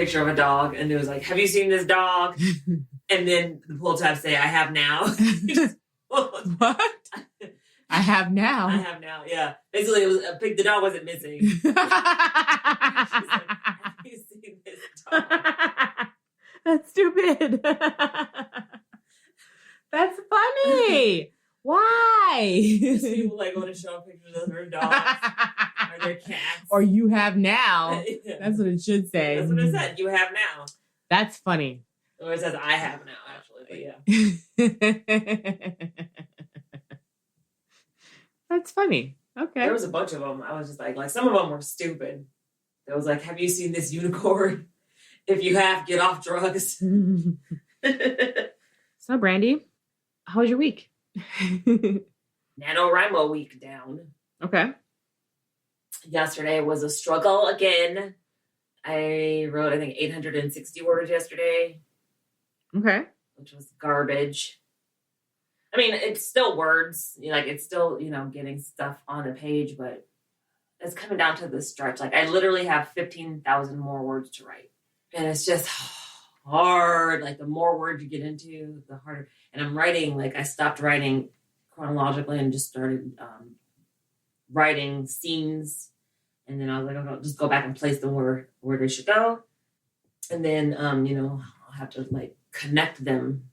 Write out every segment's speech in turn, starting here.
picture of a dog, and it was like, have you seen this dog? And then the pull tab say, I have now. What? I have now. I have now, yeah. Basically, it was the dog wasn't missing. She's like, have you seen this dog? That's stupid. That's funny. Why? People like want to show pictures of their dogs or their cats. Or you have now. Yeah. That's what it should say. That's what it said. You have now. That's funny. Or it says I have now, actually. But yeah. That's funny. Okay. There was a bunch of them. I was just like some of them were stupid. It was like, have you seen this unicorn? If you have, get off drugs. So, Brandi, how was your week? NaNoWrimo week down. Okay. Yesterday was a struggle again. I wrote, I think, 860 words yesterday. Okay. Which was garbage. I mean, it's still words. Like, it's still, getting stuff on the page, but it's coming down to the stretch. Like, I literally have 15,000 more words to write. And it's just hard. Like, the more words you get into, the harder. And I'm writing, like, I stopped writing chronologically and just started writing scenes. And then I was like, I'll just go back and place them where they should go. And then, I'll have to, like, connect them,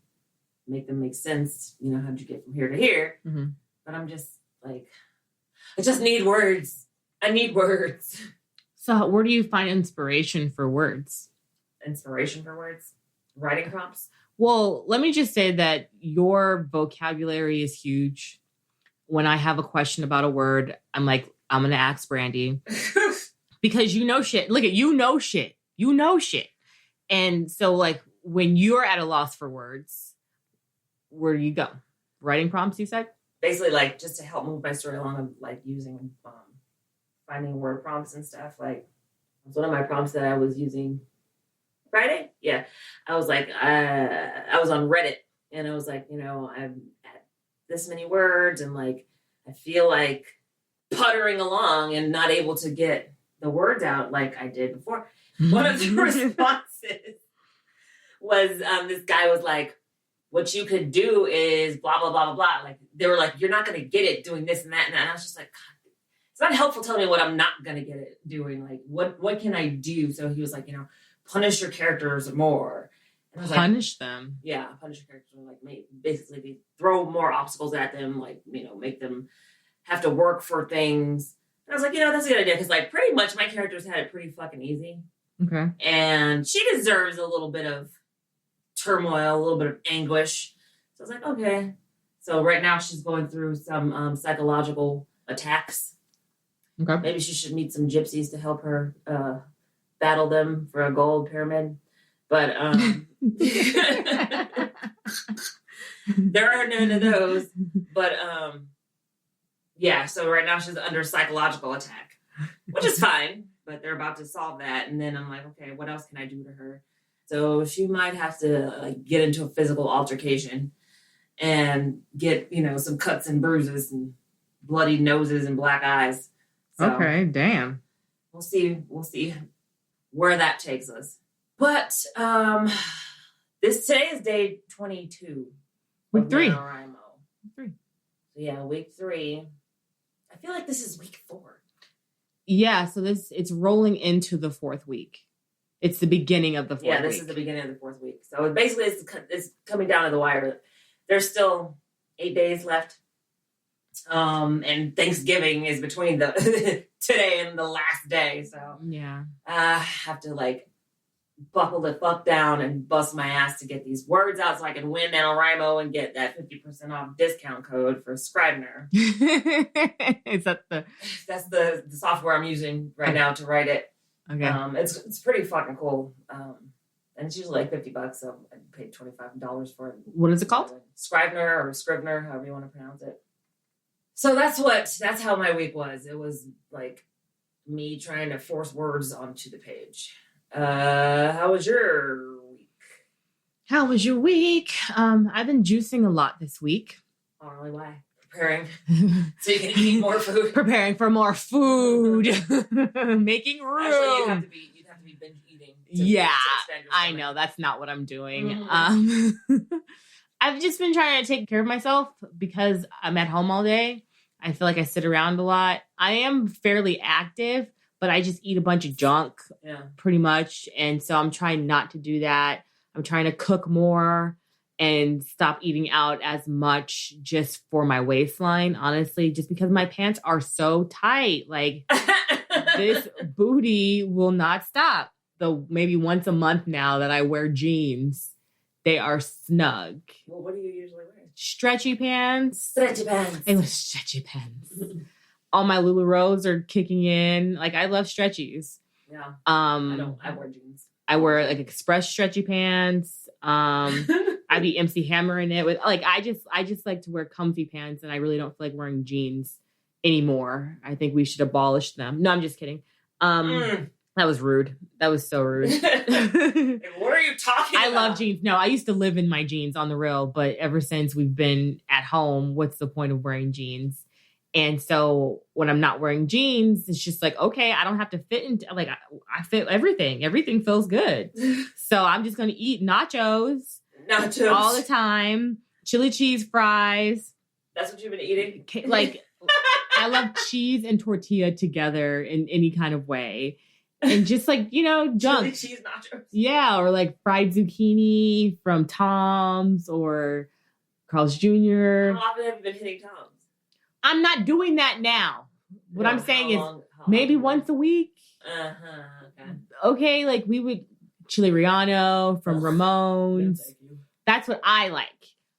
make them make sense. How'd you get from here to here? Mm-hmm. But I'm just, like, I just need words. I need words. So where do you find inspiration for words? Inspiration for words? Writing prompts? Well, let me just say that your vocabulary is huge. When I have a question about a word, I'm like, I'm going to ask Brandi. Because you know shit. Look at you know shit. You know shit. And so, like, when you're at a loss for words, where do you go? Writing prompts, you said? Basically, like, just to help move my story along, I'm, like, using, finding word prompts and stuff. Like, it's one of my prompts that I was using Friday. Yeah. I was like, I was on Reddit, and I was like, I'm at this many words, and, like, I feel like puttering along and not able to get the words out like I did before. One of the responses was, this guy was like, what you could do is blah, blah, blah, blah, blah. Like, they were like, you're not going to get it doing this and that and that. And I was just like, God, it's not helpful telling me what I'm not going to get it doing. Like, what can I do? So he was like, punish your characters more. And I was punish them? Yeah, punish your characters. Like, basically throw more obstacles at them. Like, make them have to work for things. And I was like, that's a good idea. Because, like, pretty much my characters had it pretty fucking easy. Okay. And she deserves a little bit of turmoil, a little bit of anguish. So I was like, okay. So right now she's going through some psychological attacks. Okay. Maybe she should meet some gypsies to help her battle them for a gold pyramid. But there are none of those. But yeah, so right now she's under psychological attack, which is fine. But they're about to solve that. And then I'm like, okay, what else can I do to her? So she might have to get into a physical altercation and get, some cuts and bruises and bloody noses and black eyes. So okay, damn. We'll see where that takes us. But today is day 22. Week 3. NaNoWrimo. So yeah, week 3. I feel like this is week 4. Yeah, so it's rolling into the 4th week. It's the beginning of the 4th week. Yeah, this is the beginning of the 4th week. So basically it's coming down to the wire. There's still 8 days left. And Thanksgiving is between the today and the last day. So yeah, I have to buckle the fuck down and bust my ass to get these words out so I can win NaNoWrimo and get that 50% off discount code for Scrivener. Is that that's the software I'm using right now to write it. Okay. It's pretty fucking cool. And it's usually like $50, so I paid $25 for it. What is it called? Scrivener or Scrivener, however you want to pronounce it. So that's how my week was. It was like me trying to force words onto the page. How was your week? How was your week? I've been juicing a lot this week. Oh, really? Why? Preparing so you can eat more food. Preparing for more food. Making room. Actually, you'd have to be binge eating. Yeah, to expand your I stomach. know. That's not what I'm doing. Mhm. I've just been trying to take care of myself because I'm at home all day. I feel like I sit around a lot. I am fairly active, but I just eat a bunch of junk pretty much. And so I'm trying not to do that. I'm trying to cook more and stop eating out as much just for my waistline, honestly, just because my pants are so tight. Like this booty will not stop. Though maybe once a month now that I wear jeans, they are snug. Well, what do you usually wear? Stretchy pants. Stretchy pants. I wear stretchy pants. All my LuLaRoes are kicking in. Like I love stretchies. Yeah. I wear jeans. I wear like express stretchy pants. I be MC hammering it with like I just like to wear comfy pants, and I really don't feel like wearing jeans anymore. I think we should abolish them. No, I'm just kidding. That was rude. That was so rude. What are you talking about? I love jeans. No, I used to live in my jeans on the real, but ever since we've been at home, what's the point of wearing jeans? And so when I'm not wearing jeans, it's just like, okay, I don't have to fit into, like, I fit everything. Everything feels good. So I'm just going to eat nachos all the time. Chili cheese fries. That's what you've been eating? Like, I love cheese and tortilla together in any kind of way. And just like, junk. Chili cheese nachos. Yeah, or like fried zucchini from Tom's or Carl's Jr. How often have you been hitting Tom's? I'm not doing that now. What I'm saying is maybe once a week. Okay. Okay, like we would chili relleno from Ramon's. That's what I like.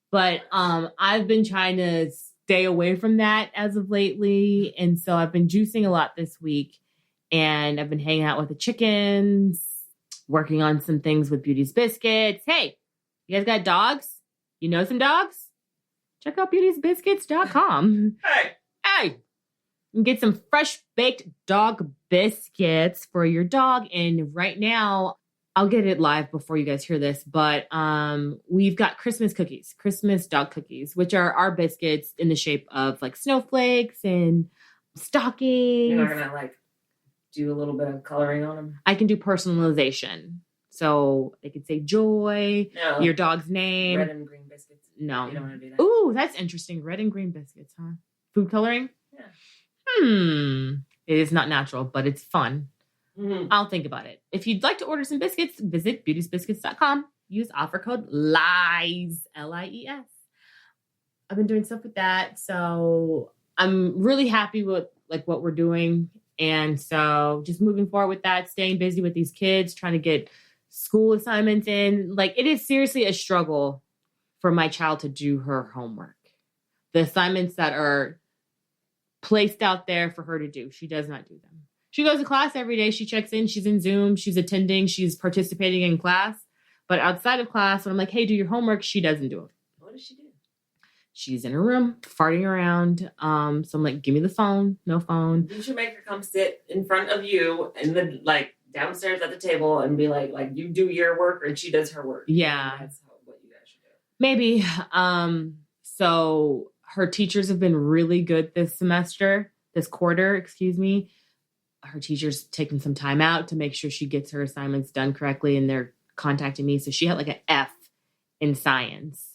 But I've been trying to stay away from that as of lately. And so I've been juicing a lot this week. And I've been hanging out with the chickens, working on some things with Beauty's Biscuits. Hey, you guys got dogs? You know some dogs? Check out beautysbiscuits.com. Hey, you can get some fresh baked dog biscuits for your dog. And right now, I'll get it live before you guys hear this, but we've got Christmas cookies, Christmas dog cookies, which are our biscuits in the shape of like snowflakes and stockings. You're not gonna do a little bit of coloring on them? I can do personalization. So they could say joy, your dog's name. Red and green biscuits. No. You don't want to do that? Ooh, that's interesting. Red and green biscuits, huh? Food coloring? Yeah. It is not natural, but it's fun. Mm-hmm. I'll think about it. If you'd like to order some biscuits, visit beautysbiscuits.com. Use offer code LIES, LIES. I've been doing stuff with that. So I'm really happy with what we're doing. And so just moving forward with that, staying busy with these kids, trying to get school assignments in. It is seriously a struggle for my child to do her homework. The assignments that are placed out there for her to do, she does not do them. She goes to class every day. She checks in. She's in Zoom. She's attending. She's participating in class. But outside of class, when I'm like, hey, do your homework, she doesn't do it. What does she do? She's in her room, farting around. So I'm like, give me the phone. No phone. You should make her come sit in front of you and then downstairs at the table and be like you do your work and she does her work. Yeah. That's what you guys should do. Maybe. So her teachers have been really good this quarter, excuse me. Her teacher's taking some time out to make sure she gets her assignments done correctly, and they're contacting me. So she had an F in science.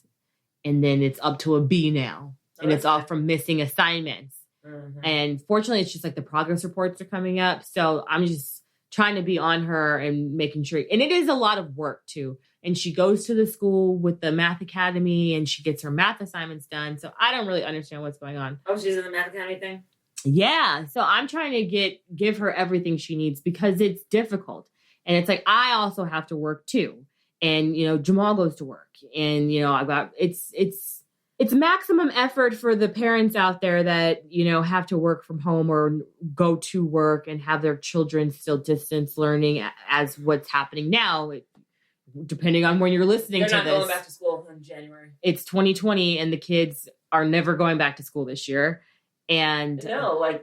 And then it's up to a B now. And it's all from missing assignments. Mm-hmm. And fortunately, it's just the progress reports are coming up. So I'm just trying to be on her and making sure. And it is a lot of work, too. And she goes to the school with the math academy and she gets her math assignments done. So I don't really understand what's going on. Oh, she's in the math academy thing? Yeah. So I'm trying to give her everything she needs because it's difficult. And it's I also have to work, too. And, Jamal goes to work and, it's maximum effort for the parents out there that, have to work from home or go to work and have their children still distance learning as what's happening now, depending on when you're listening to this. They're not going back to school in January. It's 2020 and the kids are never going back to school this year. And no,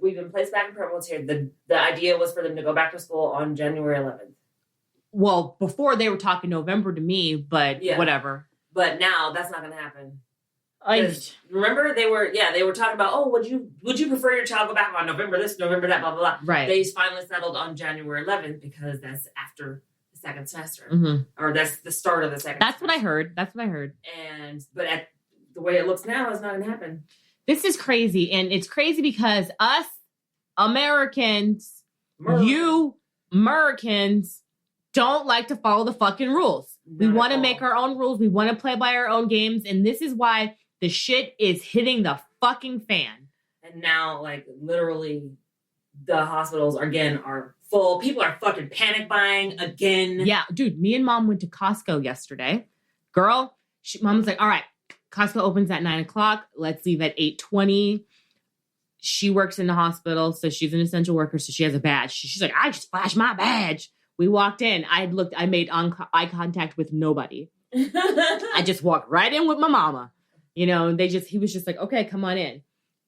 we've been placed back in Purported here. The idea was for them to go back to school on January 11th. Well, before they were talking November to me, but whatever. But now that's not going to happen. Remember they were talking about, oh, would you prefer your child go back on November this, November that, blah, blah, blah. Right. They finally settled on January 11th because that's after the second semester. Or that's the start of the second semester. That's what I heard. But at the way it looks now, it's not going to happen. This is crazy. And it's crazy because us Americans, you Americans don't like to follow the fucking rules. We want to make our own rules. We want to play by our own games. And this is why the shit is hitting the fucking fan. And now, like, literally, the hospitals, again, are full. People are fucking panic buying again. Yeah, dude, me and mom went to Costco yesterday. Girl, mom was like, all right, Costco opens at 9:00. Let's leave at 8:20. She works in the hospital, so she's an essential worker, so she has a badge. She's like, I just flashed my badge. We walked in. I made eye contact with nobody. I just walked right in with my mama. You know, he was just like, okay, come on in.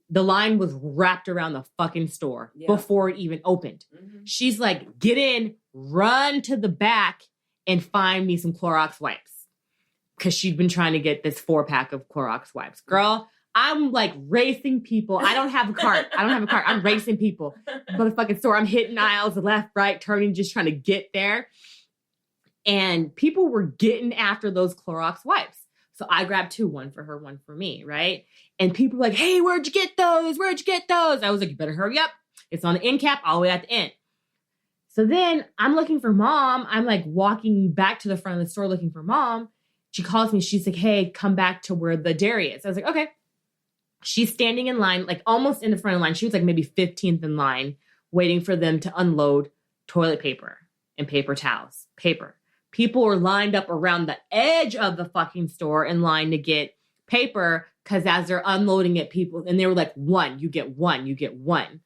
The line was wrapped around the fucking store before it even opened. She's like, get in, run to the back and find me some Clorox wipes. Because she'd been trying to get this 4-pack of Clorox wipes. Girl, I'm like racing people. I don't have a cart. I'm racing people. Motherfucking store. I'm hitting aisles left, right, turning, just trying to get there. And people were getting after those Clorox wipes. So I grabbed 2, one for her, one for me, right? And people were like, hey, where'd you get those? I was like, you better hurry up. It's on the end cap all the way at the end. So then I'm looking for mom. I'm like walking back to the front of the store looking for mom. She calls me. She's like, hey, come back to where the dairy is. I was like, okay. She's standing in line, like almost in the front of the line. She was like maybe 15th in line, waiting for them to unload toilet paper and paper towels. Paper. People were lined up around the edge of the fucking store in line to get paper because as they're unloading it, people, and they were like, you get one.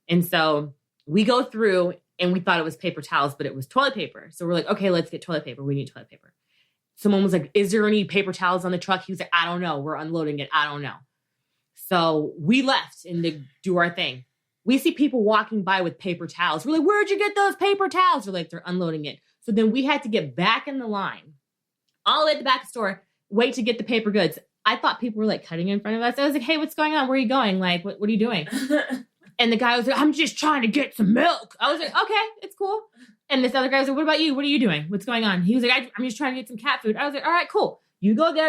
And so we go through and we thought it was paper towels, but it was toilet paper. So we're like, okay, let's get toilet paper. We need toilet paper. Someone was like, is there any paper towels on the truck? He was like, I don't know. We're unloading it. I don't know. So we left and to do our thing. We see people walking by with paper towels. We're like, where'd you get those paper towels? They're like, they're unloading it. So then we had to get back in the line, all the way at the back of the store, wait to get the paper goods. I thought people were like cutting in front of us. I was like, hey, what's going on? Where are you going? Like, what are you doing? And the guy was like, I'm just trying to get some milk. I was like, okay, it's cool. And this other guy was like, what about you? What are you doing? What's going on? He was like, I'm just trying to get some cat food. I was like, all right, cool. You go there.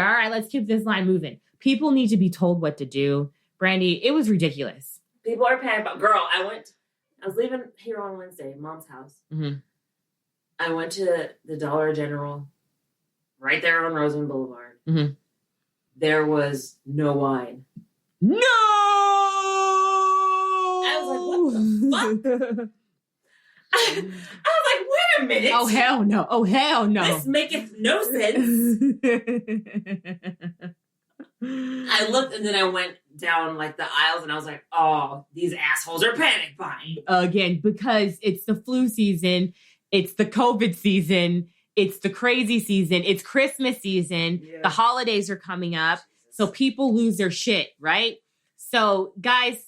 All right, let's keep this line moving. People need to be told what to do. Brandi, it was ridiculous. People are panicked about, girl, I was leaving here on Wednesday, mom's house. Mm-hmm. I went to the Dollar General right there on Roseman Boulevard. Mm-hmm. There was no wine. No! I was like, what the fuck? I was like, wait a minute. Oh, hell no. This maketh no sense. I looked and then I went down like the aisles and I was like, oh, these assholes are panic buying. Again, because it's the flu season. It's the COVID season. It's the crazy season. It's Christmas season. Yeah. The holidays are coming up. So people lose their shit, right? So guys,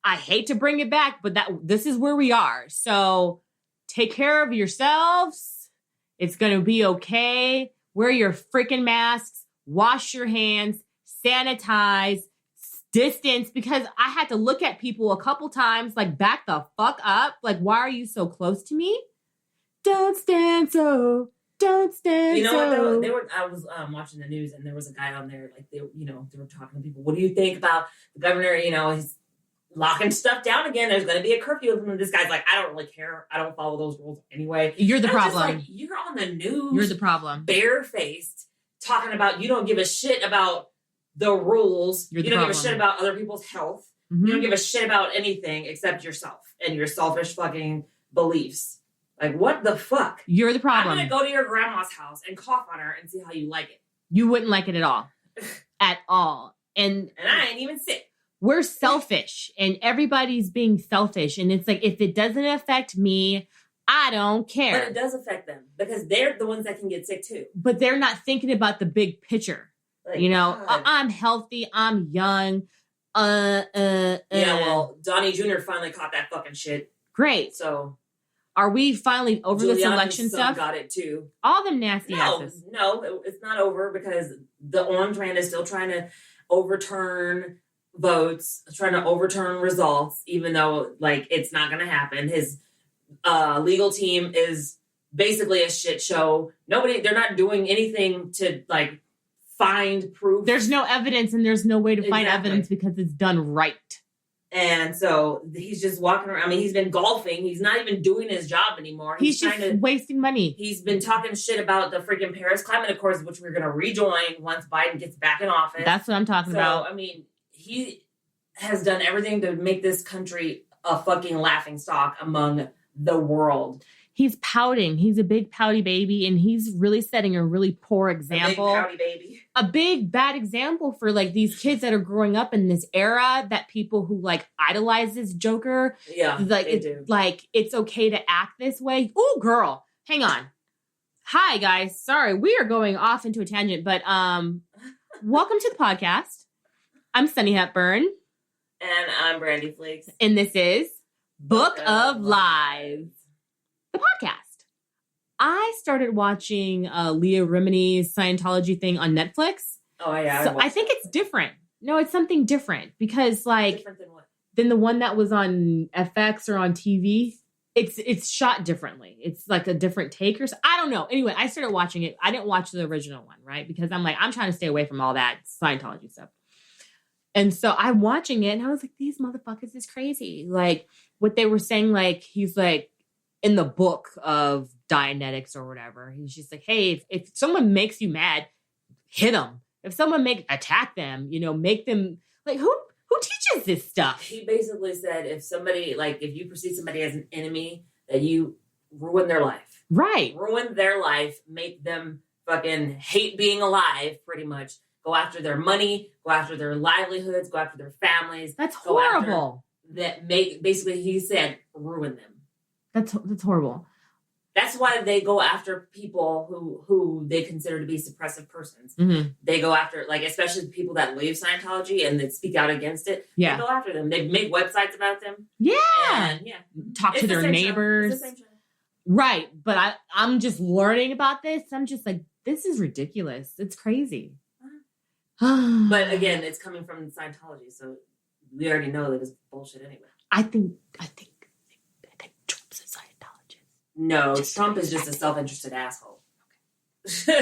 I hate to bring it back, but this is where we are. So take care of yourselves. It's going to be okay. Wear your freaking masks. Wash your hands. Sanitize. Distance. Because I had to look at people a couple times, like, back the fuck up. Like, why are you so close to me? Don't stand so. You know what? I was watching the news and there was a guy on there, like they were talking to people. What do you think about the governor? He's locking stuff down again. There's going to be a curfew. And this guy's like, I don't really care. I don't follow those rules anyway. You're the problem. Like, you're on the news. You're the problem. Barefaced, talking about you don't give a shit about the rules. You don't give a shit about other people's health. Mm-hmm. You don't give a shit about anything except yourself and your selfish fucking beliefs. Like, what the fuck? You're the problem. I'm going to go to your grandma's house and cough on her and see how you like it. You wouldn't like it at all. At all. And I ain't even sick. We're selfish and everybody's being selfish. And it's like, if it doesn't affect me, I don't care. But it does affect them because they're the ones that can get sick too. But they're not thinking about the big picture. Like, I'm healthy. I'm young. Yeah, well, Donnie Jr. finally caught that fucking shit. Great. So... Are we finally over this Giuliani's election son stuff? got it too. All them nasty asses. No, it's not over because the Orange Man is still trying to overturn votes, trying to overturn results, even though like it's not going to happen. His legal team is basically a shit show. They're not doing anything to like find proof. There's no evidence and there's no way to find evidence because it's done right. And so he's just walking around. I mean, he's been golfing. He's not even doing his job anymore. He's just wasting money. He's been talking shit about the freaking Paris Climate Accords, which we're going to rejoin once Biden gets back in office. That's what I'm talking about. I mean, he has done everything to make this country a fucking laughing stock among the world. He's pouting. He's a big pouty baby, and he's really setting a really poor example. A big pouty baby. A big bad example for like these kids that are growing up in this era that people who like idolize this Joker. Yeah, like they do. Like it's okay to act this way. Ooh, girl, hang on. Hi guys, sorry we are going off into a tangent, but welcome to the podcast. I'm Sunni Hepburn, and I'm Brandi Fleeks, and this is Book of Lies. The podcast. I started watching Leah Remini's Scientology thing on Netflix. Oh, yeah. So I think it's different. No, it's something different because like different than what? Than the one that was on FX or on TV. It's shot differently. It's like a different take or I don't know. Anyway, I started watching it. I didn't watch the original one, right? Because I'm trying to stay away from all that Scientology stuff. And so I'm watching it and I was like, these motherfuckers is crazy. Like what they were saying, like he's like, in the book of Dianetics or whatever, he's just like, hey, if someone makes you mad, hit them. If someone attack them, make them like, who teaches this stuff? He basically said, if you perceive somebody as an enemy, that you ruin their life. Right. Ruin their life, make them fucking hate being alive, pretty much. Go after their money, go after their livelihoods, go after their families. That's horrible. Basically, he said, ruin them. That's horrible. That's why they go after people who they consider to be suppressive persons. Mm-hmm. They go after, like, especially people that leave Scientology and that speak out against it. Yeah. They go after them. They make websites about them. Yeah. And, yeah. Talk to their neighbors. It's the same show. Right. But I'm just learning about this. I'm just like, this is ridiculous. It's crazy. But again, it's coming from Scientology. So we already know that it's bullshit anyway. I think Trump's a Scientologist. No, Trump is just a self-interested asshole. Same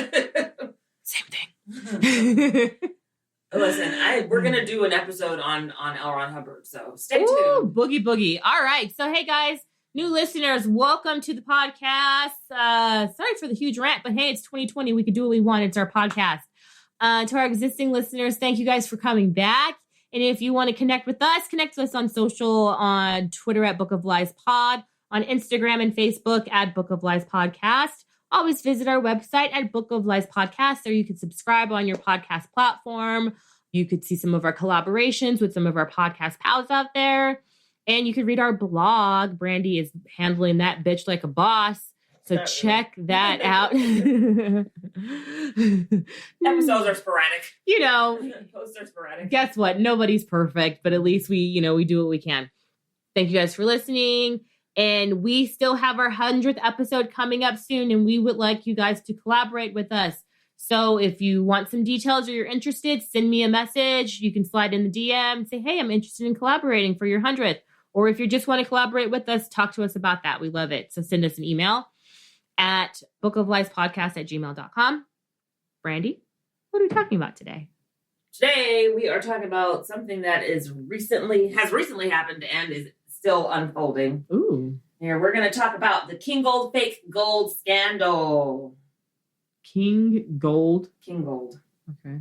thing. Listen, we're going to do an episode on L. Ron Hubbard, so stay tuned. Ooh, boogie. All right. So, hey, guys, new listeners, welcome to the podcast. Sorry for the huge rant, but hey, it's 2020. We can do what we want. It's our podcast. To our existing listeners, thank you guys for coming back. And if you want to connect with us on social, on Twitter at Book of Lies Pod, on Instagram and Facebook at Book of Lies Podcast. Always visit our website at Book of Lies Podcast. There you can subscribe on your podcast platform. You could see some of our collaborations with some of our podcast pals out there. And you could read our blog. Brandi is handling that bitch like a boss. So check that out. Episodes are sporadic. Posts are sporadic. Guess what? Nobody's perfect, but at least we do what we can. Thank you guys for listening. And we still have our 100th episode coming up soon, and we would like you guys to collaborate with us. So if you want some details or you're interested, send me a message. You can slide in the DM and say, hey, I'm interested in collaborating for your 100th. Or if you just want to collaborate with us, talk to us about that. We love it. So send us an email at bookofliespodcast@gmail.com. Brandi, what are we talking about today? Today, we are talking about something that has recently happened and is still unfolding. Ooh. Here, we're going to talk about the Kingold fake gold scandal. Kingold? Kingold. Okay.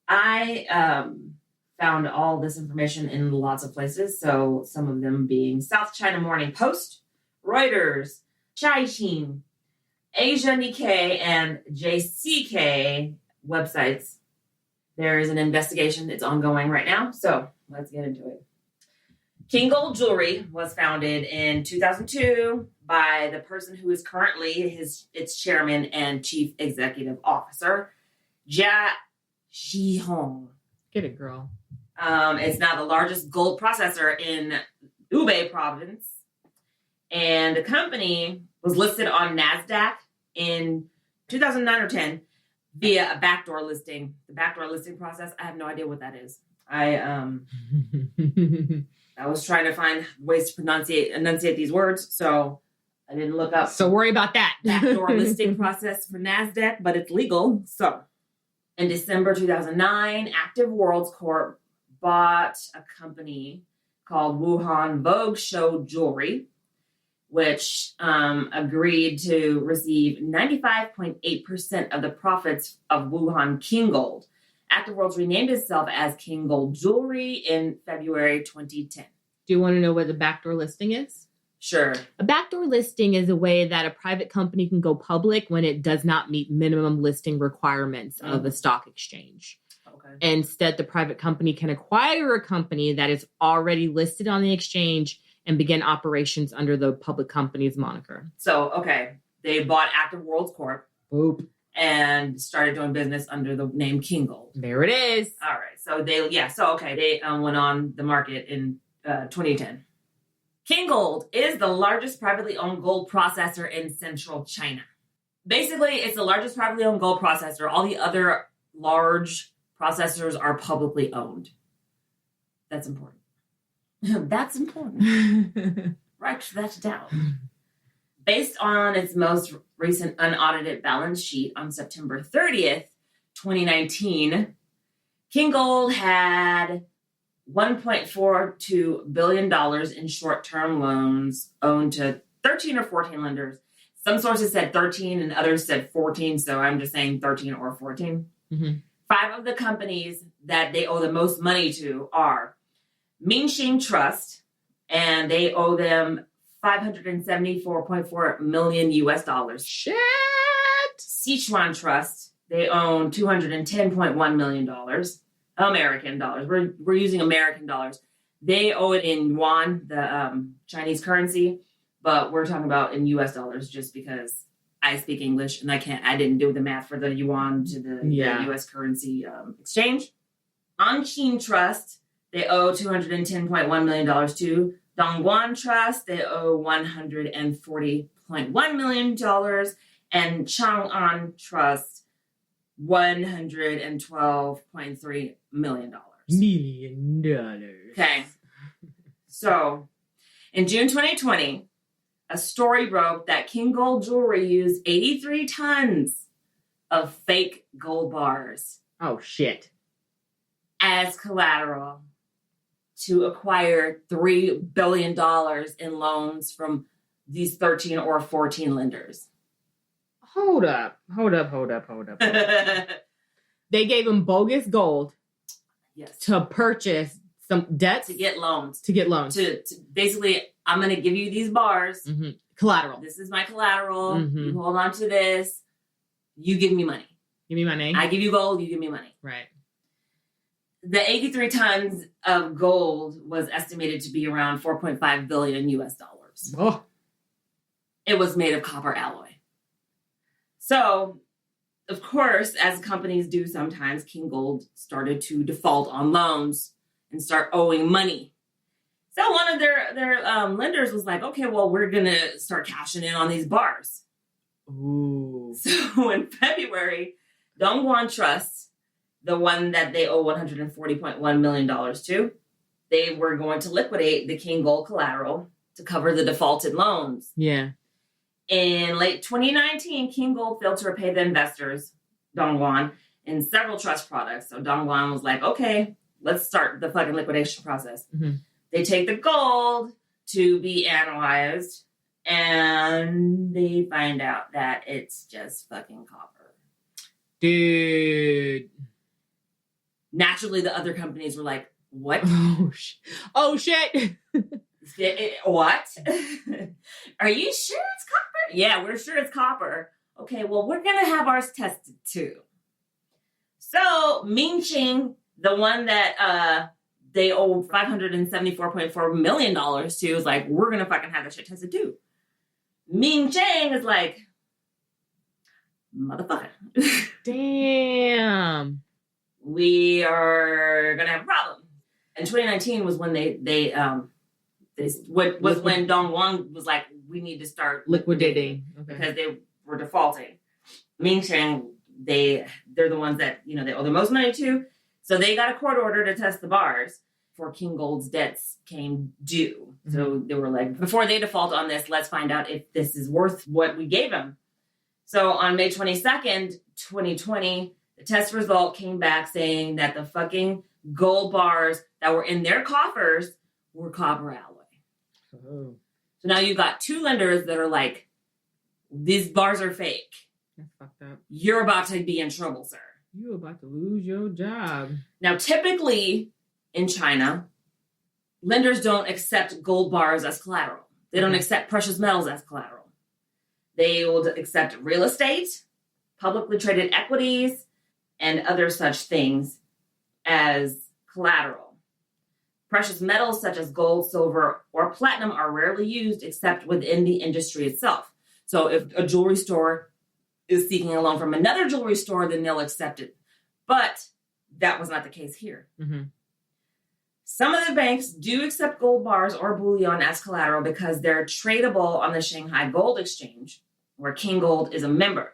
I found all this information in lots of places, so some of them being South China Morning Post, Reuters, Caixin, Asia Nikkei, and JCK websites. There is an investigation. It's ongoing right now, so let's get into it. Kingold Jewelry was founded in 2002 by the person who is currently its chairman and chief executive officer, Jia Zhihong. Get it, girl. It's now the largest gold processor in Hubei province. And the company was listed on NASDAQ in 2009 or 10 via a backdoor listing. The backdoor listing process, I have no idea what that is. I was trying to find ways to enunciate these words, so I didn't look up. So worry about that. Backdoor listing process for NASDAQ, but it's legal. So in December 2009, Active Worlds Corp bought a company called Wuhan Vogue Show Jewelry, which agreed to receive 95.8% of the profits of Wuhan Kingold. Active Worlds renamed itself as Kingold Jewelry in February 2010. Do you want to know what the backdoor listing is? Sure. A backdoor listing is a way that a private company can go public when it does not meet minimum listing requirements of a stock exchange. Okay. Instead, the private company can acquire a company that is already listed on the exchange and begin operations under the public company's moniker. So, okay, they bought Active Worlds Corp. Boop. And started doing business under the name Kingold. There it is. All right. So they went on the market in 2010. Kingold is the largest privately owned gold processor in central China. Basically, it's the largest privately owned gold processor. All the other large processors are publicly owned. That's important. That's important. Write that down. Based on its most recent unaudited balance sheet on September 30th, 2019, Kingold had $1.42 billion in short-term loans owned to 13 or 14 lenders. Some sources said 13 and others said 14, so I'm just saying 13 or 14. Mm-hmm. 5 of the companies that they owe the most money to are Mingxing Trust, and they owe them $574.4 million US. Shit! Sichuan Trust, they own $210.1 million American dollars. We're using American dollars. They owe it in yuan, the Chinese currency, but we're talking about in US dollars just because I speak English and I didn't do the math for the yuan to the US currency exchange. Anqing Trust, they owe $210.1 million to. Dongguan Trust, they owe $140.1 million. And Chang'an Trust, $112.3 million. Okay. So, in June 2020, a story broke that Kingold Jewelry used 83 tons of fake gold bars. Oh, shit. As collateral to acquire $3 billion in loans from these 13 or 14 lenders. Hold up. They gave them bogus gold to purchase some debts. To get loans. To basically, I'm going to give you these bars. Mm-hmm. Collateral. This is my collateral. Mm-hmm. You hold on to this. You give me money. Give me money. I give you gold. You give me money. Right. The 83 tons of gold was estimated to be around $4.5 billion US. Oh. It was made of copper alloy. So, of course, as companies do sometimes, Kingold started to default on loans and start owing money. So one of their lenders was like, okay, well, we're going to start cashing in on these bars. Ooh. So in February, Dongguan Trust, the one that they owe $140.1 million to, they were going to liquidate the Kingold collateral to cover the defaulted loans. Yeah. In late 2019, Kingold failed to repay the investors, Dongguan, in several trust products. So Dongguan was like, okay, let's start the fucking liquidation process. Mm-hmm. They take the gold to be analyzed, and they find out that it's just fucking copper. Dude. Naturally, the other companies were like, what? Oh, shit. What? Are you sure it's copper? Yeah, we're sure it's copper. Okay, well, we're going to have ours tested too. So, Mingxing, the one that they owe $574.4 million to, is like, we're going to fucking have that shit tested too. Mingxing is like, motherfucker. Damn. We are going to have a problem. And 2019 was when when Dongguan was like, we need to start liquidating because they were defaulting. Meaning they're the ones that, they owe the most money to. So they got a court order to test the bars before Kingold's debts came due. Mm-hmm. So they were like, before they default on this, let's find out if this is worth what we gave them. So on May 22nd, 2020, the test result came back saying that the fucking gold bars that were in their coffers were copper alloy. Oh. So now you got two lenders that are like, these bars are fake. That's fucked up. You're about to be in trouble, sir. You're about to lose your job. Now, typically in China, lenders don't accept gold bars as collateral. They don't accept precious metals as collateral. They will accept real estate, publicly traded equities, and other such things as collateral. Precious metals such as gold, silver, or platinum are rarely used except within the industry itself. So if a jewelry store is seeking a loan from another jewelry store, then they'll accept it. But that was not the case here. Mm-hmm. Some of the banks do accept gold bars or bullion as collateral because they're tradable on the Shanghai Gold Exchange, where Kingold is a member.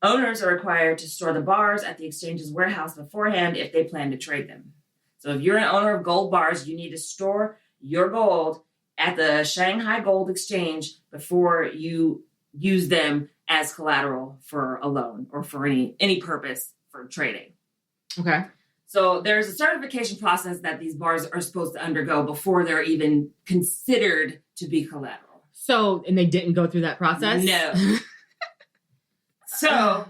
Owners are required to store the bars at the exchange's warehouse beforehand if they plan to trade them. So if you're an owner of gold bars, you need to store your gold at the Shanghai Gold Exchange before you use them as collateral for a loan or for any purpose for trading. Okay. So there's a certification process that these bars are supposed to undergo before they're even considered to be collateral. So, and they didn't go through that process? No. So,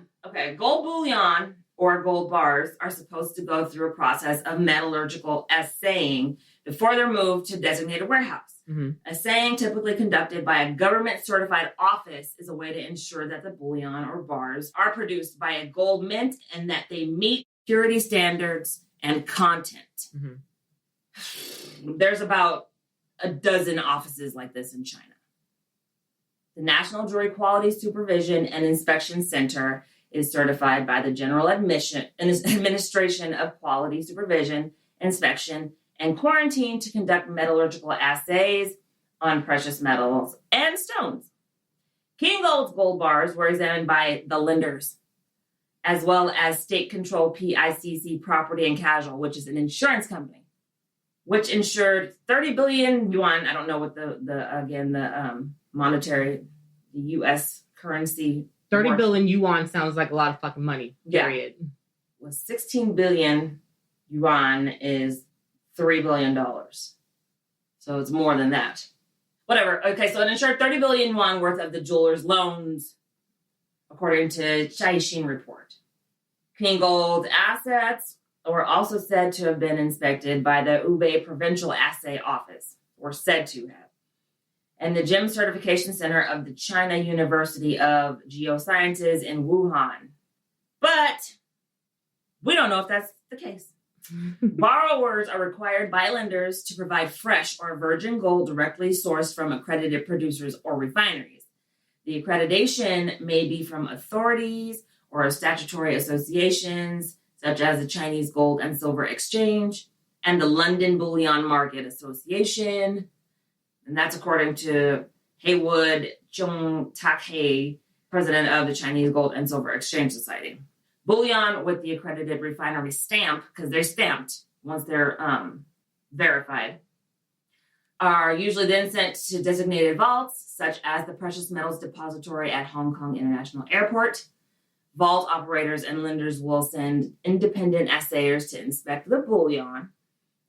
gold bullion or gold bars are supposed to go through a process of metallurgical assaying before they're moved to designated warehouse. Mm-hmm. Assaying, typically conducted by a government-certified office, is a way to ensure that the bullion or bars are produced by a gold mint and that they meet purity standards and content. Mm-hmm. There's about a dozen offices like this in China. The National Jewelry Quality Supervision and Inspection Center is certified by the General Administration of Quality Supervision, Inspection, and Quarantine to conduct metallurgical assays on precious metals and stones. Kingold's gold bars were examined by the lenders, as well as state-controlled PICC Property and Casualty, which is an insurance company, which insured 30 billion yuan. I don't know what the monetary, the U.S. currency. 30 billion yuan sounds like a lot of fucking money, period. Yeah. Well, 16 billion yuan is $3 billion. So it's more than that. Whatever. Okay, so it insured 30 billion yuan worth of the jeweler's loans, according to Caixin report. Kingold assets were also said to have been inspected by the Hubei Provincial Assay Office, or said to have, and the GEM Certification Center of the China University of Geosciences in Wuhan. But we don't know if that's the case. Borrowers are required by lenders to provide fresh or virgin gold directly sourced from accredited producers or refineries. The accreditation may be from authorities or statutory associations, such as the Chinese Gold and Silver Exchange and the London Bullion Market Association. And that's according to Haywood Zhongtahe, president of the Chinese Gold and Silver Exchange Society. Bullion with the accredited refinery stamp, because they're stamped once they're verified, are usually then sent to designated vaults, such as the Precious Metals Depository at Hong Kong International Airport. Vault operators and lenders will send independent assayers to inspect the bullion,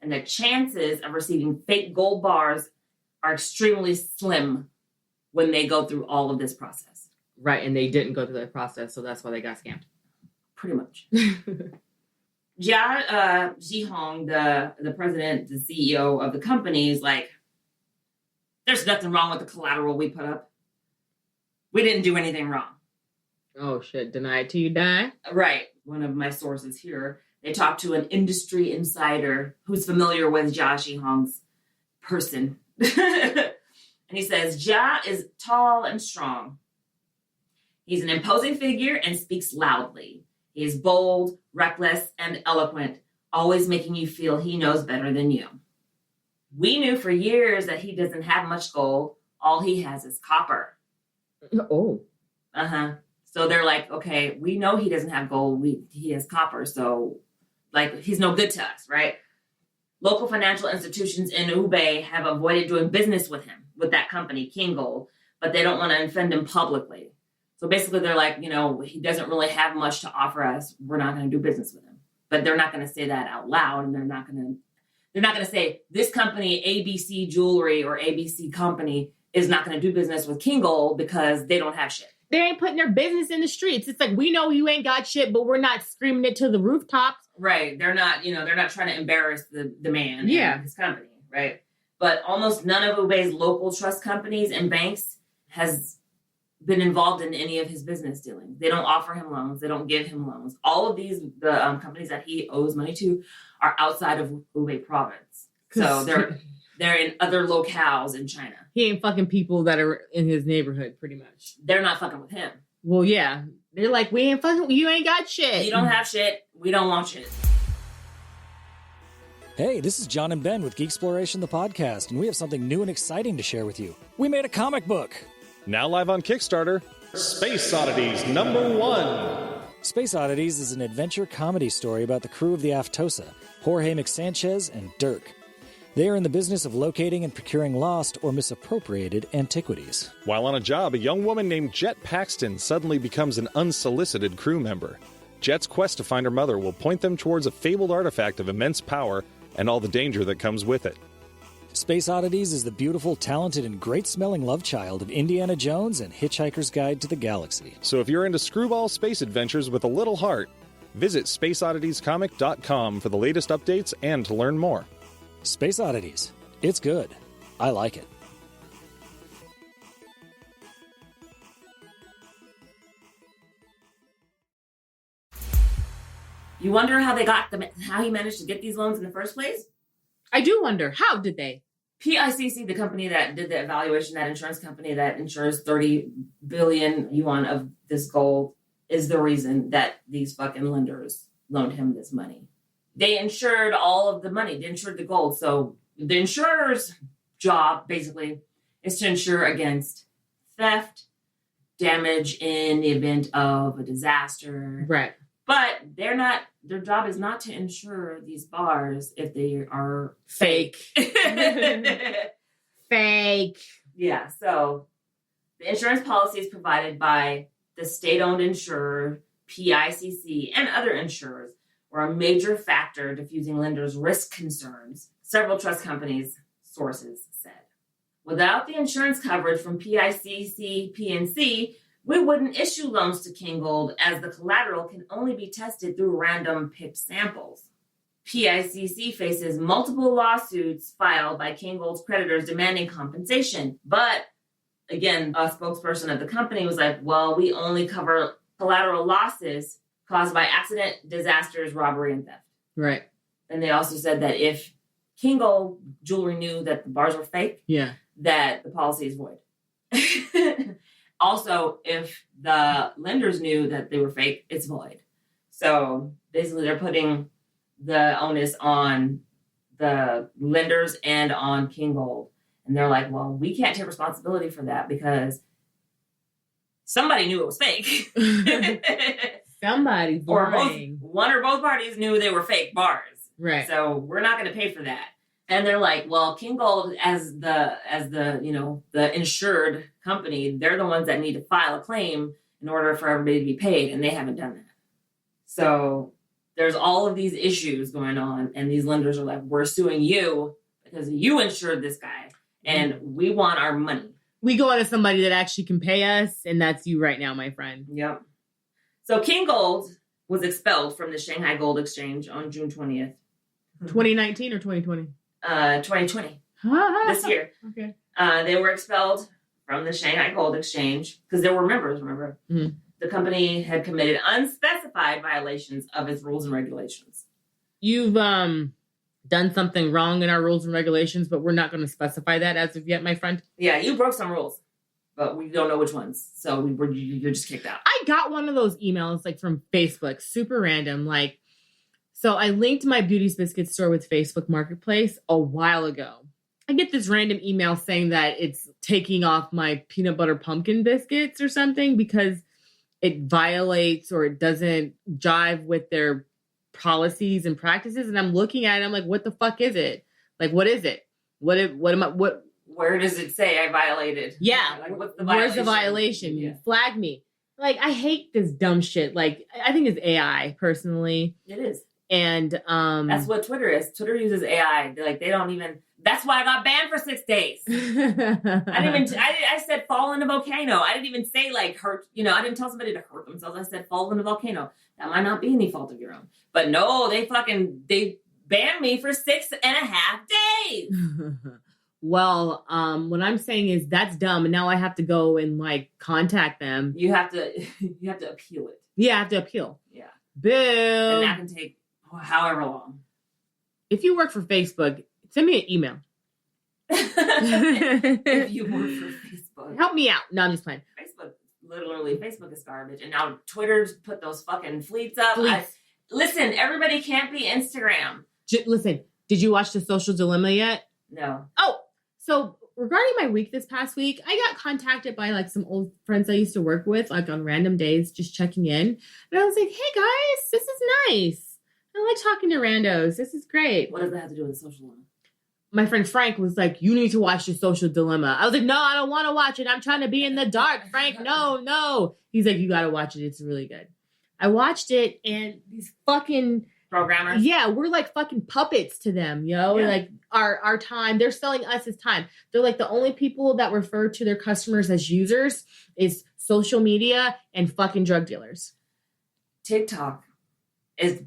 and the chances of receiving fake gold bars are extremely slim when they go through all of this process. Right, and they didn't go through that process, so that's why they got scammed. Pretty much. Jia Zhihong, the president, the CEO of the company, is like, there's nothing wrong with the collateral we put up. We didn't do anything wrong. Oh, shit. Deny it till you die? Right. One of my sources here, they talked to an industry insider who's familiar with Jia Zhihong's person. And he says, Jia is tall and strong. He's an imposing figure and speaks loudly. He is bold, reckless, and eloquent, always making you feel he knows better than you. We knew for years that he doesn't have much gold all he has is copper. Oh. Uh-huh. So they're like, okay, we know he doesn't have gold. He has copper. So, like, he's no good to us, right? Local financial institutions in Hubei have avoided doing business with him, with that company, Kingold, but they don't want to offend him publicly. So basically they're like, he doesn't really have much to offer us. We're not going to do business with him. But they're not going to say that out loud, and they're not going to say this company, ABC Jewelry or ABC Company, is not going to do business with Kingold because they don't have shit. They ain't putting their business in the streets. It's like, we know you ain't got shit, but we're not screaming it to the rooftops. Right. They're not trying to embarrass the man and his company, right? But almost none of Hubei's local trust companies and banks has been involved in any of his business dealings. They don't offer him loans. They don't give him loans. All of these, the companies that he owes money to are outside of Hubei province. So they're in other locales in China. He ain't fucking people that are in his neighborhood, pretty much. They're not fucking with him. Well, yeah. They're like, we ain't fucking, you ain't got shit. You don't have shit. We don't want shit. Hey, this is John and Ben with Geek Exploration, the podcast, and we have something new and exciting to share with you. We made a comic book. Now live on Kickstarter, Space Oddities #1. Space Oddities is an adventure comedy story about the crew of the Aftosa, Jorge McSanchez and Dirk. They are in the business of locating and procuring lost or misappropriated antiquities. While on a job, a young woman named Jet Paxton suddenly becomes an unsolicited crew member. Jet's quest to find her mother will point them towards a fabled artifact of immense power and all the danger that comes with it. Space Oddities is the beautiful, talented, and great-smelling love child of Indiana Jones and Hitchhiker's Guide to the Galaxy. So if you're into screwball space adventures with a little heart, visit spaceodditiescomic.com for the latest updates and to learn more. Space Oddities. It's good. I like it. You wonder how how he managed to get these loans in the first place? I do wonder, how did they? PICC, the company that did the evaluation, that insurance company that insures 30 billion yuan of this gold, is the reason that these fucking lenders loaned him this money. They insured all of the money. They insured the gold. So the insurer's job, basically, is to insure against theft, damage in the event of a disaster. Right. But their job is not to insure these bars if they are Fake. Fake. Yeah, so the insurance policy is provided by the state-owned insurer, PICC, and other insurers were a major factor diffusing lenders' risk concerns, several trust companies' sources said. Without the insurance coverage from PICC, PNC, we wouldn't issue loans to Kingold as the collateral can only be tested through random picked samples. PICC faces multiple lawsuits filed by Kingold's creditors demanding compensation. But again, a spokesperson of the company was like, well, we only cover collateral losses caused by accident, disasters, robbery, and theft. Right. And they also said that if Kingold Jewelry knew that the bars were fake, that the policy is void. Also, if the lenders knew that they were fake, it's void. So basically they're putting the onus on the lenders and on Kingold. And they're like, well, we can't take responsibility for that because somebody knew it was fake. Somebody lying. One or both parties knew they were fake bars. Right. So we're not going to pay for that. And they're like, well, Kingold as the insured company, they're the ones that need to file a claim in order for everybody to be paid, and they haven't done that. So there's all of these issues going on, and these lenders are like, we're suing you because you insured this guy, and we want our money. We go on to somebody that actually can pay us, and that's you right now, my friend. Yep. So Kingold was expelled from the Shanghai Gold Exchange on June 20th. 2019 or 2020? 2020. This year. Okay. They were expelled from the Shanghai Gold Exchange because there were members, remember? Mm-hmm. The company had committed unspecified violations of its rules and regulations. You've done something wrong in our rules and regulations, but we're not going to specify that as of yet, my friend. Yeah, you broke some rules, but we don't know which ones. So you're just kicked out. I got one of those emails like from Facebook, super random, like, so I linked my Beauty's Biscuit store with Facebook Marketplace a while ago. I get this random email saying that it's taking off my peanut butter pumpkin biscuits or something because it violates or it doesn't jive with their policies and practices. And I'm looking at it, I'm like, what the fuck is it? Like, what is it? What am I, what? Where does it say I violated? Yeah. Like, what's the Where's violation? the violation? Yeah. Flag me. Like, I hate this dumb shit. Like, I think it's AI personally. It is. And that's what Twitter is. Twitter uses AI. Like, they don't even. That's why I got banned for 6 days. I said fall in a volcano. I didn't even say like hurt. You know, I didn't tell somebody to hurt themselves. I said fall in a volcano. That might not be any fault of your own. But no, they banned me for 6.5 days. Well, what I'm saying is that's dumb, and now I have to go and like contact them. You have to appeal it. Yeah, I have to appeal. Yeah. Boo. And that can take however long. If you work for Facebook, send me an email. If you work for Facebook, help me out. No, I'm just playing. Facebook is garbage, and now Twitter's put those fucking fleets up. Fleets. Listen, everybody can't be Instagram. Listen, did you watch The Social Dilemma yet? No. Oh, so regarding my week this past week, I got contacted by like some old friends I used to work with, like on random days, just checking in. And I was like, hey guys, this is nice. I like talking to randos. This is great. What does that have to do with The Social Dilemma? My friend Frank was like, you need to watch The Social Dilemma. I was like, no, I don't want to watch it. I'm trying to be in the dark. Frank, no. He's like, you got to watch it. It's really good. I watched it, and these fucking programmers. Yeah, we're like fucking puppets to them, Yeah. Like our time. They're selling us as time. They're like the only people that refer to their customers as users is social media and fucking drug dealers. TikTok.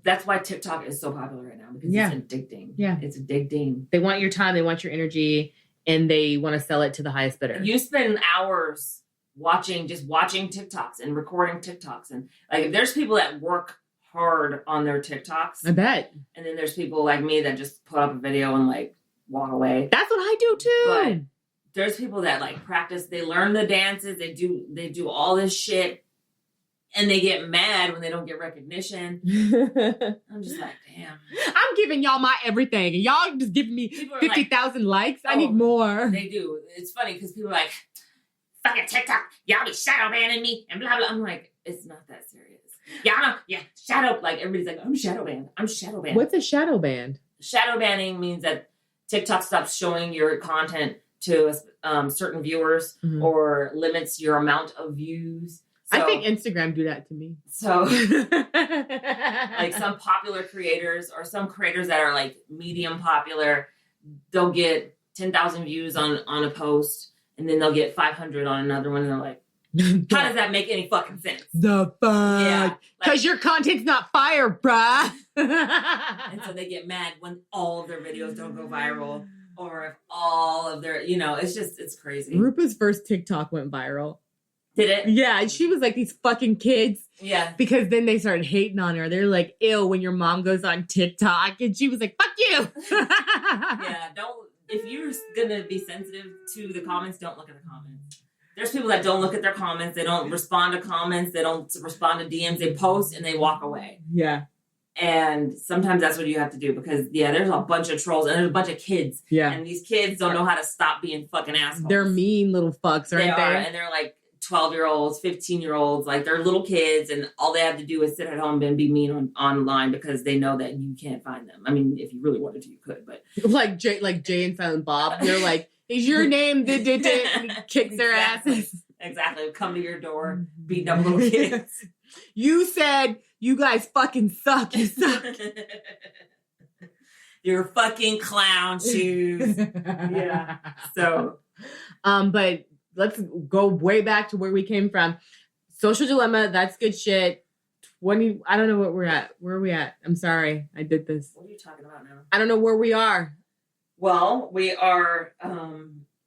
That's why TikTok is so popular right now, because it's addicting. Yeah. It's addicting. They want your time, they want your energy, and they want to sell it to the highest bidder. You spend hours watching TikToks and recording TikToks. And like, there's people that work hard on their TikToks. I bet. And then there's people like me that just put up a video and like walk away. That's what I do too. But there's people that like practice, they learn the dances, they do all this shit. And they get mad when they don't get recognition. I'm just like, damn. I'm giving y'all my everything. And y'all just giving me 50,000 likes. I need more. They do. It's funny because people are like, fucking TikTok, y'all be shadow banning me and blah, blah. I'm like, it's not that serious. Shadow. Like, everybody's like, I'm shadow banned. What's a shadow ban? Shadow banning means that TikTok stops showing your content to certain viewers or limits your amount of views. So, I think Instagram do that to me. So, like some popular creators or some creators that are like medium popular, they'll get 10,000 views on a post, and then they'll get 500 on another one, and they're like, how does that make any fucking sense? The fuck? Yeah. Because your content's not fire, bruh. And so they get mad when all of their videos don't go viral, or if all of their, it's crazy. Rupa's first TikTok went viral. Did it? Yeah, she was like, these fucking kids. Yeah. Because then they started hating on her. They're like, ew, when your mom goes on TikTok. And she was like, fuck you. Yeah, if you're gonna be sensitive to the comments, don't look at the comments. There's people that don't look at their comments. They don't respond to comments. They don't respond to DMs. They post and they walk away. Yeah. And sometimes that's what you have to do because, there's a bunch of trolls and there's a bunch of kids. Yeah. And these kids don't know how to stop being fucking assholes. They're mean little fucks, aren't they? And they're like 12-year-olds, 15-year-olds, like they're little kids, and all they have to do is sit at home and be mean online because they know that you can't find them. I mean, if you really wanted to, you could, but like Jay and Silent Bob, they're like, "Is your name?" And he kicks their asses. Exactly. Come to your door, beating up little kids. You said you guys fucking suck. You suck. You're fucking clown shoes. Yeah. So, but. Let's go way back to where we came from. Social Dilemma, that's good shit. I don't know what we're at. Where are we at? I'm sorry. I did this. What are you talking about now? I don't know where we are. Well, we are,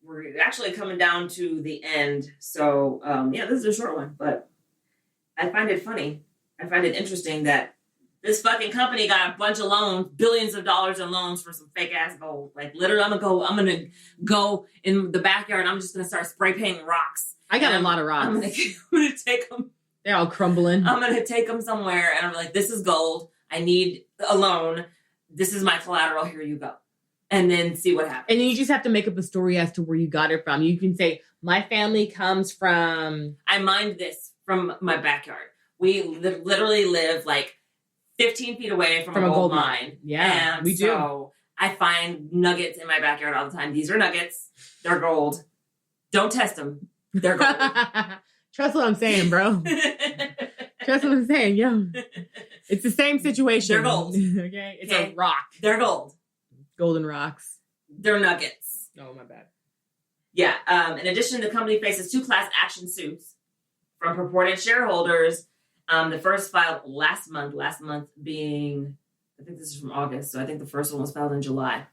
we're actually coming down to the end. So, this is a short one, but I find it funny. I find it interesting that this fucking company got a bunch of loans, billions of dollars in loans for some fake ass gold. Like literally, I'm gonna go in the backyard. I'm just gonna start spray painting rocks. I got a lot of rocks. I'm gonna take them. They're all crumbling. I'm gonna take them somewhere, and I'm like, this is gold. I need a loan. This is my collateral. Here you go. and then see what happens. And then you just have to make up a story as to where you got it from. You can say, my family comes from... I mined this from my backyard. We literally live like 15 feet away from a gold mine. Yeah, and we do. So I find nuggets in my backyard all the time. These are nuggets. They're gold. Don't test them. They're gold. Trust what I'm saying, bro. Trust what I'm saying, yo. It's the same situation. They're gold. Okay? It's a rock. They're gold. Golden rocks. They're nuggets. Oh, my bad. Yeah. In addition, the company faces 2 class action suits from purported shareholders. The first filed last month being, I think this is from August, so I think the first one was filed in July.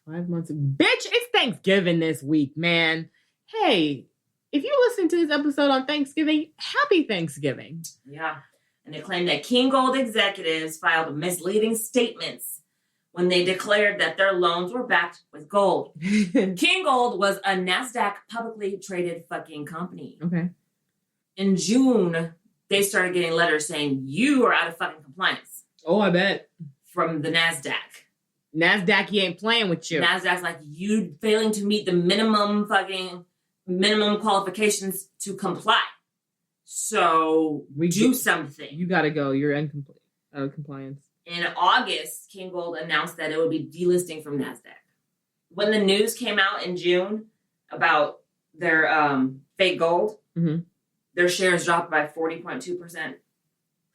5 months. Bitch, it's Thanksgiving this week, man. Hey, if you listen to this episode on Thanksgiving, happy Thanksgiving. Yeah. And they claim that Kingold executives filed misleading statements when they declared that their loans were backed with gold. Kingold was a NASDAQ publicly traded fucking company. Okay. In June, they started getting letters saying, you are out of fucking compliance. Oh, I bet. From the NASDAQ. NASDAQ, he ain't playing with you. NASDAQ's like, you failing to meet the minimum qualifications to comply. So do something. You gotta go. You're incomplete. Compliance. In August, Kingold announced that it would be delisting from NASDAQ. When the news came out in June about their fake gold, their shares dropped by 40.2%.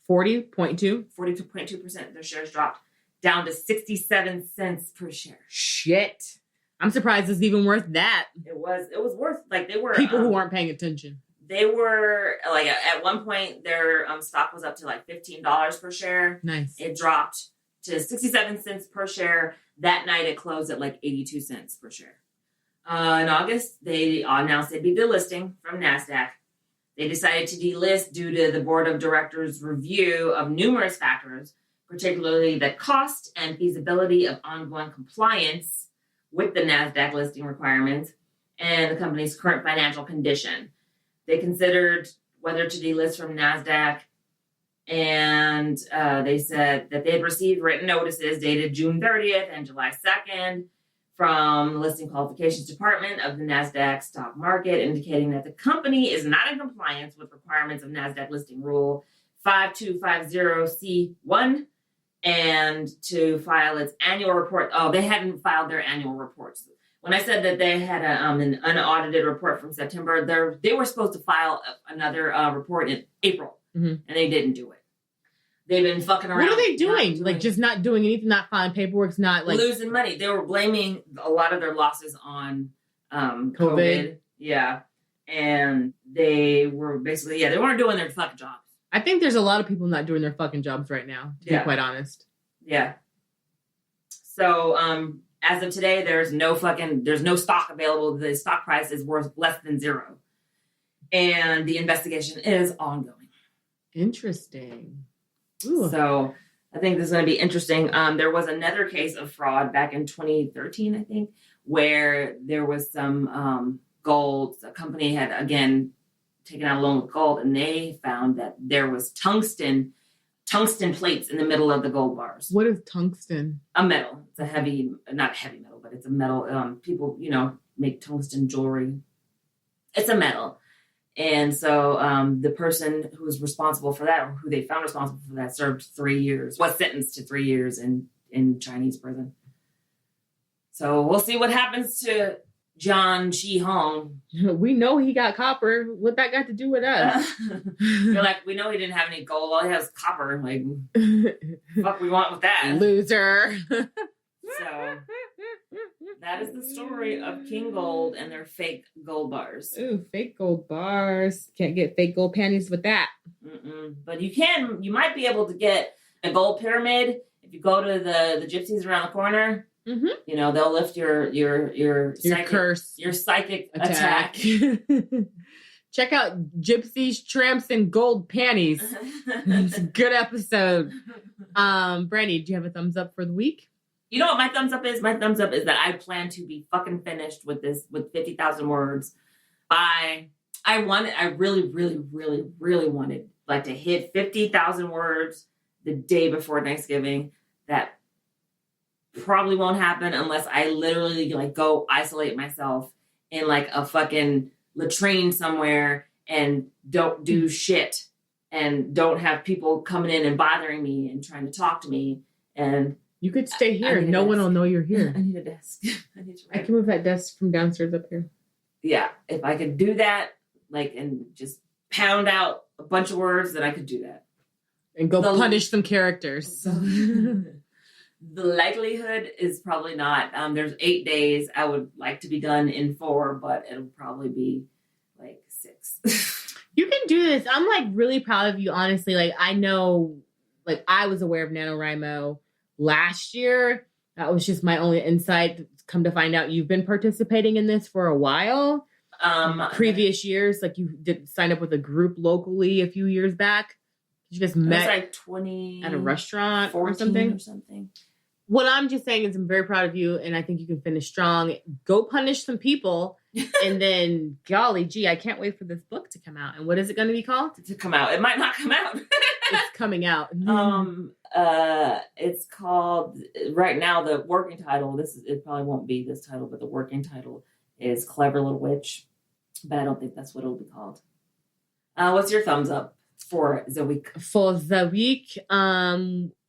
40.2? 42.2%. Their shares dropped down to 67 cents per share. Shit. I'm surprised it's even worth that. It was worth, like, they were... People who aren't paying attention. They were, like, at one point, their stock was up to, like, $15 per share. Nice. It dropped to 67 cents per share. That night, it closed at, like, 82 cents per share. In August, they announced they'd be delisting from NASDAQ. They decided to delist due to the board of directors' review of numerous factors, particularly the cost and feasibility of ongoing compliance with the NASDAQ listing requirements and the company's current financial condition. They considered whether to delist from NASDAQ, and they said that they had received written notices dated June 30th and July 2nd from the Listing Qualifications Department of the NASDAQ stock market, indicating that the company is not in compliance with requirements of NASDAQ listing rule 5250C1 and to file its annual report. Oh, they hadn't filed their annual reports. When I said that they had an unaudited report from September, they were supposed to file another report in April, and they didn't do it. They've been fucking around. What are they doing? Like, just not doing anything, not filing paperwork, not like... Losing money. They were blaming a lot of their losses on COVID. Yeah. And they were basically, they weren't doing their fucking jobs. I think there's a lot of people not doing their fucking jobs right now, to be quite honest. Yeah. So, as of today, there's no stock available. The stock price is worth less than zero. And the investigation is ongoing. Interesting. Ooh. So I think this is going to be interesting. There was another case of fraud back in 2013, I think, where there was some gold. A company had, again, taken out a loan with gold, and they found that there was tungsten plates in the middle of the gold bars. What is tungsten? A metal. It's not a heavy metal, but it's a metal. People, make tungsten jewelry. It's a metal. And so the person who was responsible for that, or who they found responsible for that, served 3 years, was sentenced to 3 years in Chinese prison. So we'll see what happens to John Chi Hong. We know he got copper. What that got to do with us? You're like, we know he didn't have any gold. All he has is copper. Like, fuck we want with that? Loser. So that is the story of Kingold and their fake gold bars. Ooh, fake gold bars. Can't get fake gold panties with that. But you might be able to get a gold pyramid if you go to the gypsies around the corner. They'll lift your psychic, curse, your psychic attack. Check out Gypsies, Tramps, and Gold Panties. It's a good episode. Brandi, do you have a thumbs up for the week? You know what my thumbs up is? My thumbs up is that I plan to be fucking finished with 50,000 words I really, really, really, really wanted like to hit 50,000 words the day before Thanksgiving. That probably won't happen unless I literally like go isolate myself in like a fucking latrine somewhere and don't do shit and don't have people coming in and bothering me and trying to talk to me. And you could stay here. I No one will know you're here. I need a desk. I can move that desk from downstairs up here. Yeah, if I could do that, like, and just pound out a bunch of words, then I could do that. And go punish some characters. The likelihood is probably not. There's 8 days. I would like to be done in 4, but it'll probably be like 6. You can do this. I'm like really proud of you, honestly. Like I know, like I was aware of NaNoWrimo last year. That was just my only insight. Come to find out, you've been participating in this for a while. Previous years, like you did sign up with a group locally a few years back. You just met like 20 at a restaurant or something. What I'm just saying is I'm very proud of you, and I think you can finish strong. Go punish some people, and then golly gee, I can't wait for this book to come out. And what is it going to be called? To come out. It might not come out. It's coming out. It's called right now. The working title. It probably won't be this title, but the working title is Clever Little Witch. But I don't think that's what it'll be called. What's your thumbs up for the week? For the week,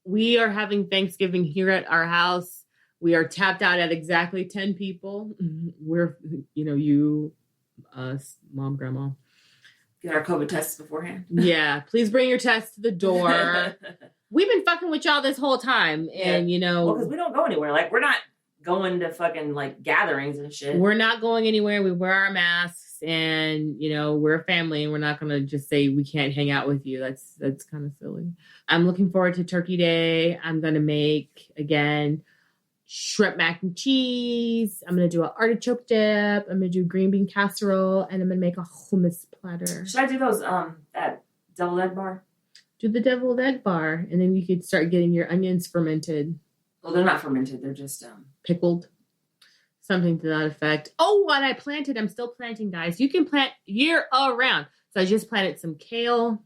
we are having Thanksgiving here at our house. We are tapped out at exactly 10 people. We're, you, us, mom, grandma. Get our COVID tests beforehand. Yeah, please bring your tests to the door. We've been fucking with y'all this whole time. And, Well, because we don't go anywhere. Like, we're not going to fucking, like, gatherings and shit. We're not going anywhere. We wear our masks. And, we're a family. And we're not going to just say we can't hang out with you. That's kind of silly. I'm looking forward to Turkey Day. I'm going to make, again, shrimp mac and cheese. I'm going to do an artichoke dip. I'm going to do green bean casserole. And I'm going to make a hummus platter. Should I do those at deviled egg bar? Do the deviled egg bar. And then you could start getting your onions fermented. Well, they're not fermented. They're just... pickled. Something to that effect. Oh, what I planted. I'm still planting, guys. You can plant year around. So I just planted some kale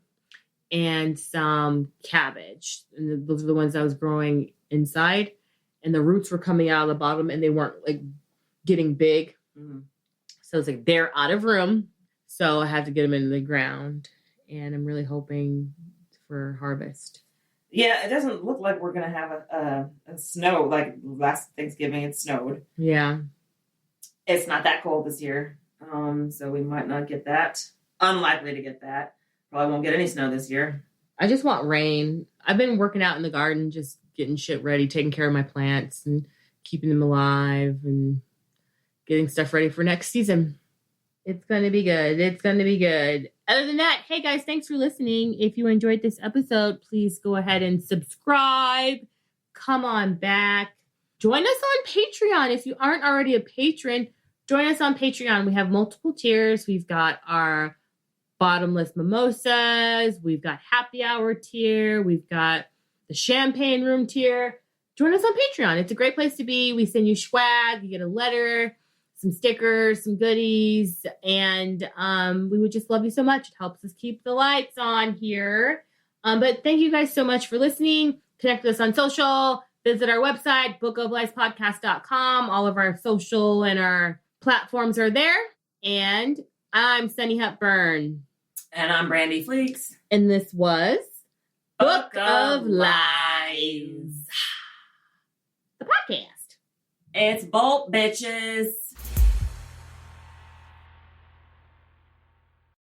and some cabbage. And those are the ones I was growing inside. And the roots were coming out of the bottom and they weren't like getting big. Mm-hmm. So it's like they're out of room. So I had to get them into the ground. And I'm really hoping for harvest. Yeah, it doesn't look like we're going to have a snow. Like last Thanksgiving, it snowed. Yeah. It's not that cold this year. So we might not get that. Unlikely to get that. Probably won't get any snow this year. I just want rain. I've been working out in the garden, just getting shit ready, taking care of my plants and keeping them alive and getting stuff ready for next season. It's going to be good. It's going to be good. Other than that, hey guys, thanks for listening. If you enjoyed this episode, please go ahead and subscribe. Come on back. Join us on Patreon. If you aren't already a patron, join us on Patreon. We have multiple tiers. We've got our bottomless mimosas. We've got happy hour tier. We've got the champagne room tier. Join us on Patreon. It's a great place to be. We send you swag. You get a letter, some stickers, some goodies, and we would just love you so much. It helps us keep the lights on here. But thank you guys so much for listening. Connect with us on social. Visit our website, bookofliespodcast.com. All of our social and our platforms are there. And I'm Sunni Hepburn. And I'm Brandi Fleeks. And this was Book of Lies. The podcast. It's BOLP, bitches.